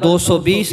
220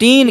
3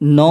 9